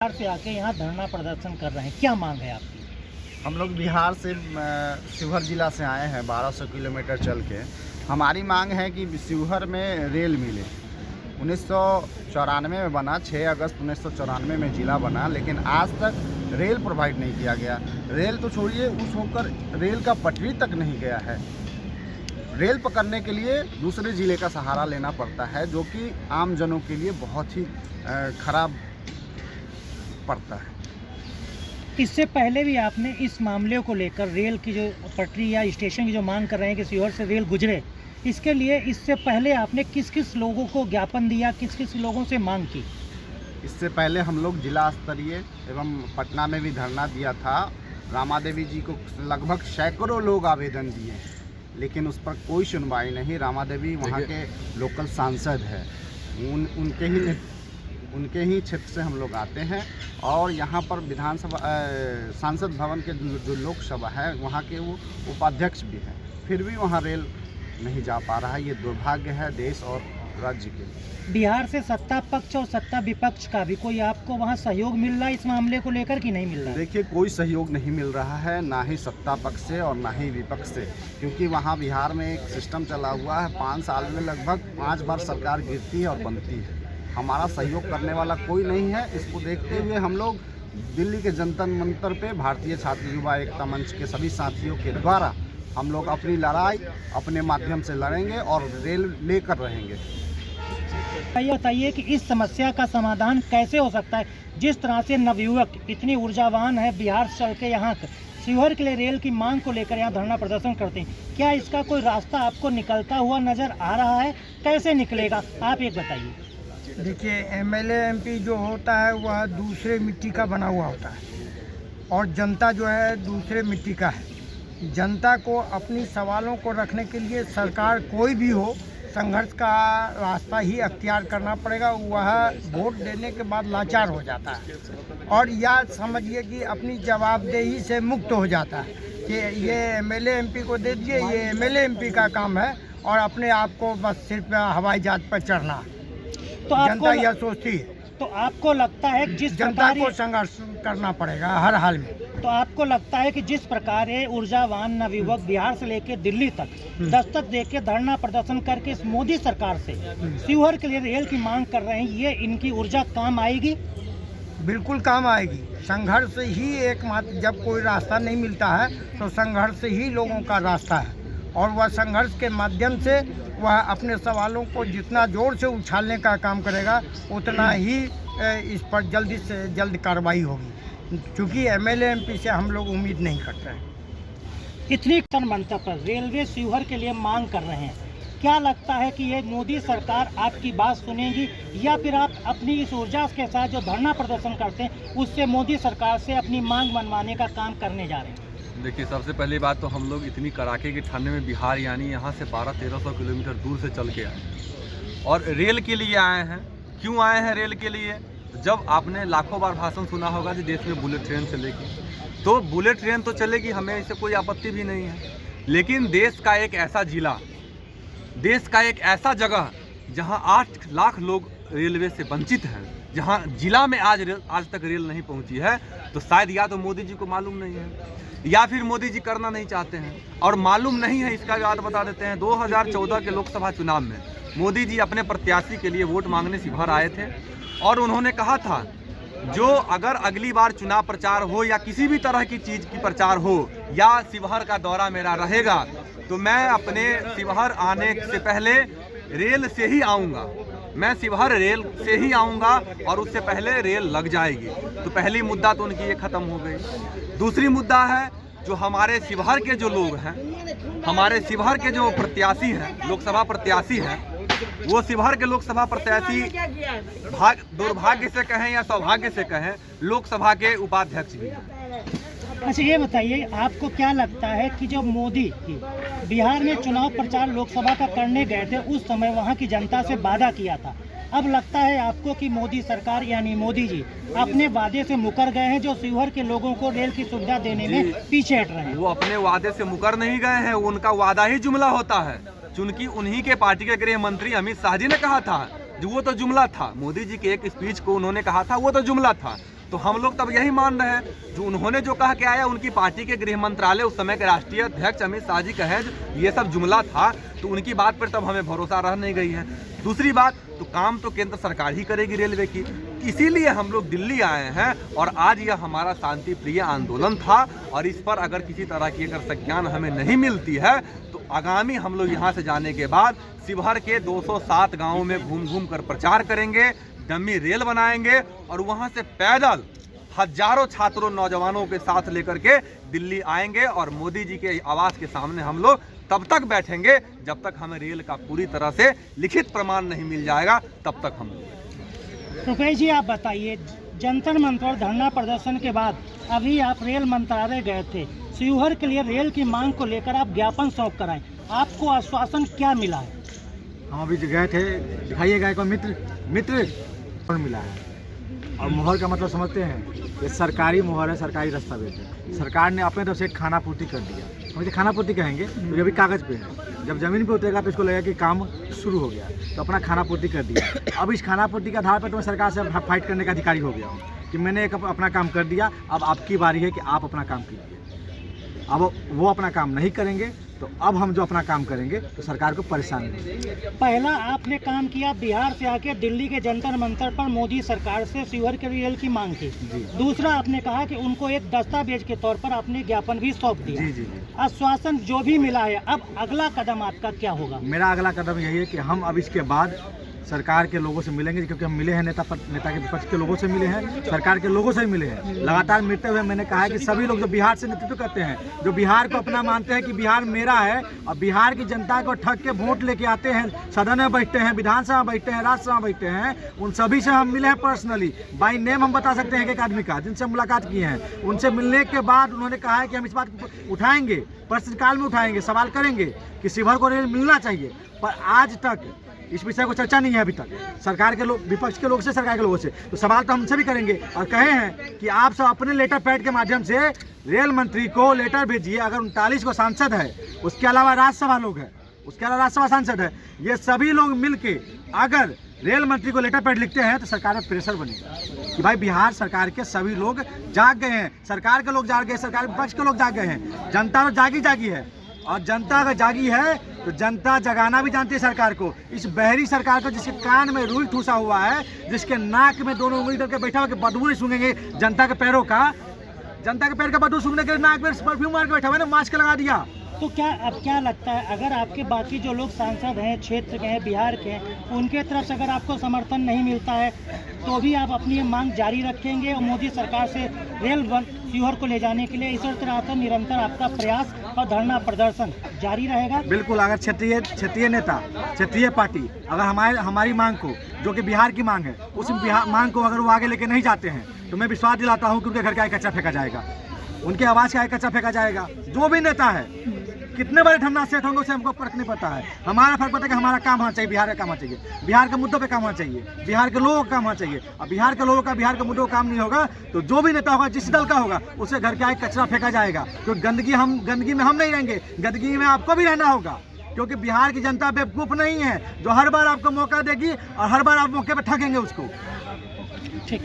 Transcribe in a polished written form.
बिहार से आके यहाँ धरना प्रदर्शन कर रहे हैं, क्या मांग है आपकी? हम लोग बिहार से शिवहर ज़िला से आए हैं 1200 किलोमीटर चल के। हमारी मांग है कि शिवहर में रेल मिले। 1994 में बना, 6 अगस्त 1994 में ज़िला बना, लेकिन आज तक रेल प्रोवाइड नहीं किया गया। रेल तो छोड़िए, उस होकर रेल का पटरी तक नहीं गया है। रेल पकड़ने के लिए दूसरे ज़िले का सहारा लेना पड़ता है, जो कि आम जनों के लिए बहुत ही खराब पड़ता है। इससे पहले भी आपने इस मामले को लेकर रेल की जो पटरी या स्टेशन की जो मांग कर रहे हैं कि शिवहर से रेल गुजरे, इसके लिए इससे पहले आपने किस किस लोगों को ज्ञापन दिया, किस किस लोगों से मांग की? इससे पहले हम लोग जिला स्तरीय एवं पटना में भी धरना दिया था। रामा देवी जी को लगभग सैकड़ों लोग आवेदन दिए, लेकिन उस पर कोई सुनवाई नहीं। रामा देवी वहाँ के लोकल सांसद है, उनके ही क्षेत्र से हम लोग आते हैं, और यहाँ पर विधानसभा सांसद भवन के जो लोकसभा है वहाँ के वो उपाध्यक्ष भी हैं, फिर भी वहाँ रेल नहीं जा पा रहा है। ये दुर्भाग्य है देश और राज्य के लिए। बिहार से सत्ता पक्ष और सत्ता विपक्ष का भी कोई आपको वहाँ सहयोग मिल रहा है इस मामले को लेकर कि नहीं मिल रहा है? देखिए, कोई सहयोग नहीं मिल रहा है, ना ही सत्ता पक्ष से और ना ही विपक्ष से, क्योंकि वहाँ बिहार में एक सिस्टम चला हुआ है। 5 साल में लगभग 5 बार सरकार गिरती है और बनती है। हमारा सहयोग करने वाला कोई नहीं है। इसको देखते हुए हम लोग दिल्ली के जंतर मंतर पे भारतीय छात्र युवा एकता मंच के सभी साथियों के द्वारा हम लोग अपनी लड़ाई अपने माध्यम से लड़ेंगे और रेल लेकर रहेंगे। ये बताइए कि इस समस्या का समाधान कैसे हो सकता है? जिस तरह से नवयुवक इतनी ऊर्जावान है, बिहार से चल के यहाँ शिवहर के लिए रेल की मांग को लेकर यहाँ धरना प्रदर्शन करते हैं, क्या इसका कोई रास्ता आपको निकलता हुआ नजर आ रहा है? कैसे निकलेगा, आप एक बताइए। देखिए, एमएलए एमपी जो होता है वह दूसरे मिट्टी का बना हुआ होता है, और जनता जो है दूसरे मिट्टी का है। जनता को अपनी सवालों को रखने के लिए सरकार कोई भी हो, संघर्ष का रास्ता ही अख्तियार करना पड़ेगा। वह वोट देने के बाद लाचार हो जाता है और या समझिए कि अपनी जवाबदेही से मुक्त हो जाता है कि ये एमएलए एमपी को दे दिए, ये एमएलए एमपी का काम है, और अपने आप को बस सिर्फ हवाई जहाज पर चढ़ना। तो जनता यह सोचती है। तो आपको लगता है कि जिस जनता प्रकार को संघर्ष करना पड़ेगा हर हाल में। तो आपको लगता है कि जिस प्रकार ये ऊर्जावान नवयुवक बिहार से लेकर दिल्ली तक दस्तक देके धरना प्रदर्शन करके इस मोदी सरकार से शिवहर के लिए रेल की मांग कर रहे हैं, ये इनकी ऊर्जा काम आएगी? बिल्कुल काम आएगी। संघर्ष ही एकमात्र, जब कोई रास्ता नहीं मिलता है तो संघर्ष ही लोगों का रास्ता है, और वह संघर्ष के माध्यम से वह अपने सवालों को जितना जोर से उछालने का काम करेगा, उतना ही इस पर जल्दी से जल्द कार्रवाई होगी, क्योंकि एमएलए एमपी से हम लोग उम्मीद नहीं करते हैं। इतनी मंत्र पर रेलवे शिवहर के लिए मांग कर रहे हैं, क्या लगता है कि ये मोदी सरकार आपकी बात सुनेगी, या फिर आप अपनी इस ऊर्जा के साथ जो धरना प्रदर्शन करते हैं उससे मोदी सरकार से अपनी मांग मनवाने का काम करने जा रहे हैं? देखिए, सबसे पहली बात तो हम लोग इतनी कड़ाके की ठंड में बिहार यानी यहाँ से 1200-1300 किलोमीटर दूर से चल के आए और रेल के लिए आए हैं। क्यों आए हैं रेल के लिए? जब आपने लाखों बार भाषण सुना होगा कि देश में बुलेट ट्रेन चलेगी, तो बुलेट ट्रेन तो चलेगी, हमें इससे कोई आपत्ति भी नहीं है। लेकिन देश का एक ऐसा जिला, देश का एक ऐसा जगह जहाँ 8 लाख लोग रेलवे से वंचित हैं, जहाँ जिला में आज तक रेल नहीं पहुँची है, तो शायद या तो मोदी जी को मालूम नहीं है या फिर मोदी जी करना नहीं चाहते हैं। और मालूम नहीं है, इसका याद बता देते हैं। 2014 के लोकसभा चुनाव में मोदी जी अपने प्रत्याशी के लिए वोट मांगने शिवहर आए थे, और उन्होंने कहा था जो अगर अगली बार चुनाव प्रचार हो या किसी भी तरह की चीज़ की प्रचार हो या शिवहर का दौरा मेरा रहेगा, तो मैं अपने शिवहर आने से पहले रेल से ही आऊँगा, मैं शिवहर रेल से ही आऊँगा, और उससे पहले रेल लग जाएगी। तो पहली मुद्दा तो उनकी ये ख़त्म हो गई। दूसरी मुद्दा है, जो हमारे शिवहर के जो लोग हैं, हमारे शिवहर के जो प्रत्याशी हैं, लोकसभा प्रत्याशी हैं, वो शिवहर के लोकसभा प्रत्याशी दुर्भाग्य से कहें या सौभाग्य से कहें, लोकसभा के उपाध्यक्ष भी हैं। अच्छा, ये बताइए, आपको क्या लगता है कि जो मोदी बिहार में चुनाव प्रचार लोकसभा का करने गए थे, उस समय वहाँ की जनता से वादा किया था, अब लगता है आपको कि मोदी सरकार यानी मोदी जी अपने वादे से मुकर गए हैं, जो शिवहर के लोगों को रेल की सुविधा देने में पीछे हट रहे हैं? वो अपने वादे से मुकर नहीं गए हैं, उनका वादा ही जुमला होता है। चूंकि उन्हीं के पार्टी के गृह मंत्री अमित शाह जी ने कहा था, जो वो तो जुमला था। मोदी जी के एक स्पीच को उन्होंने कहा था, वो तो जुमला था। तो हम लोग तब यही मान रहे हैं जो उन्होंने जो कहा के आया, उनकी पार्टी के गृह मंत्रालय उस समय के राष्ट्रीय अध्यक्ष अमित शाह जी कहे ये सब जुमला था, तो उनकी बात पर तब हमें भरोसा रह नहीं गई है। दूसरी बात, तो काम तो केंद्र सरकार ही करेगी रेलवे की, इसीलिए हम लोग दिल्ली आए हैं और आज यह हमारा शांति प्रिय आंदोलन था। और इस पर अगर किसी तरह की अगर संज्ञान हमें नहीं मिलती है तो आगामी हम लोग यहाँ से जाने के बाद शिवहर के 207 गाँवों में घूम घूम कर प्रचार करेंगे, डमी रेल बनाएंगे और वहाँ से पैदल हजारों छात्रों नौजवानों के साथ लेकर के दिल्ली आएंगे और मोदी जी के आवास के सामने हम लोग तब तक बैठेंगे जब तक हमें रेल का पूरी तरह से लिखित प्रमाण नहीं मिल जाएगा, तब तक हम लोग। रुपेश जी, आप बताइए, जंतर मंतर धरना प्रदर्शन के बाद अभी आप रेल मंत्रालय गए थे, शिवहर के लिए रेल की मांग को लेकर आप ज्ञापन सौंप कर आए, आपको आश्वासन क्या मिला है? हम अभी गए थे, दिखाइए गए को मित्र मिला है। और मुहर का मतलब समझते हैं, ये सरकारी मुहर है, सरकारी दस्तावेज है। सरकार ने अपने तरफ से खाना पूर्ति कर दिया, हम इसे खाना पूर्ति कहेंगे तो ये भी कागज़ पे है। जब ज़मीन पे उतरेगा तो इसको लगेगा कि काम शुरू हो गया, तो अपना खाना पूर्ति कर दिया। अब इस खाना पूर्ति के आधार पर तो मैं सरकार से फाइट करने का अधिकारी हो गया हूँ कि मैंने एक अपना काम कर दिया, अब आपकी बारी है कि आप अपना काम कीजिए। अब वो अपना काम नहीं करेंगे तो अब हम जो अपना काम करेंगे तो सरकार को परेशानी होगी। पहला आपने काम किया बिहार से आके दिल्ली के जंतर मंतर पर मोदी सरकार से शिवहर के रेल की मांग की। दूसरा, आपने कहा कि उनको एक दस्तावेज के तौर पर आपने ज्ञापन भी सौंप दिया। जी। आश्वासन जो भी मिला है, अब अगला कदम आपका क्या होगा? मेरा अगला कदम यही है कि हम अब इसके बाद सरकार के लोगों से मिलेंगे, क्योंकि हम मिले हैं नेता के विपक्ष के लोगों से मिले हैं, सरकार के लोगों से ही मिले हैं। लगातार मिलते हुए मैंने कहा है कि सभी लोग जो बिहार से नेतृत्व करते हैं, जो बिहार को अपना मानते हैं कि बिहार मेरा है और बिहार की जनता को ठग के वोट लेके आते हैं, सदन में बैठते हैं, विधानसभा में बैठते हैं, राज्यसभा में बैठते हैं, उन सभी से हम मिले हैं पर्सनली। बाई नेम हम बता सकते हैं एक आदमी का जिनसे मुलाकात की है। उनसे मिलने के बाद उन्होंने कहा है कि हम इस बात को उठाएंगे, प्रश्नकाल में उठाएंगे, सवाल करेंगे कि शिवहर को रेल मिलना चाहिए। पर आज तक इस विषय को चर्चा नहीं है अभी तक सरकार के लोग, विपक्ष के लोग से, सरकार के लोगों से। तो सवाल तो हमसे भी करेंगे और कहे हैं कि आप सब अपने लेटर पैड के माध्यम से रेल मंत्री को लेटर भेजिए। अगर 39 को सांसद है, उसके अलावा राज्यसभा लोग हैं, उसके अलावा राज्यसभा सांसद है, ये सभी लोग मिलके अगर रेल मंत्री को लेटर पैड लिखते हैं तो सरकार में प्रेशर बनेगा कि भाई बिहार सरकार के सभी लोग जाग गए हैं, सरकार के लोग जाग गए, सरकार विपक्ष के लोग जाग गए हैं, जनता तो जागी है। और जनता अगर जागी है तो जनता जगाना भी जानती है सरकार को। इस बहरी सरकार को, जिसके कान में रुई ठूसा हुआ है, जिसके नाक में दोनों उंगली करके बैठा हुआ कि बदबू नहीं सूंघेंगे जनता के पैरों का, जनता के पैर का बदबू सूंघने के लिए नाक में परफ्यूम मार के बैठा हुआ है ना, मास्क लगा दिया। तो क्या लगता है, अगर आपके बाकी जो लोग सांसद हैं, क्षेत्र के हैं, बिहार के हैं, उनके तरफ से अगर आपको समर्थन नहीं मिलता है तो भी आप अपनी ये मांग जारी रखेंगे और मोदी सरकार से रेल शिवहर को ले जाने के लिए इस तरह से निरंतर आपका प्रयास और धरना प्रदर्शन जारी रहेगा? बिल्कुल। अगर क्षेत्रीय नेता, क्षेत्रीय पार्टी अगर हमारी मांग को, जो कि बिहार की मांग है, उस मांग को अगर वो आगे लेके नहीं जाते हैं तो मैं विश्वास दिलाता हूँ कि उनके घर का एक कचरा फेंका जाएगा, उनके आवाज़ का एक कचरा फेंका जाएगा। जो भी नेता है, कितने बड़े धरना सेट होंगे उसे हमको फर्क नहीं पड़ता है। हमारा फर्क पड़ता है कि हमारा काम होना चाहिए, बिहार का काम होना चाहिए, बिहार के मुद्दों पे काम होना चाहिए, बिहार के लोगों का काम होना चाहिए। और बिहार के लोगों का, बिहार के मुद्दों का काम नहीं होगा तो जो भी नेता होगा, जिस दल का होगा, उसे घर का एक कचरा फेंका जाएगा। तो गंदगी में हम नहीं रहेंगे, गंदगी में आपको भी रहना होगा, क्योंकि बिहार की जनता बेवकूफ़ नहीं है जो हर बार आपको मौका देगी और हर बार आप मौके पर ठगेंगे उसको। ठीक।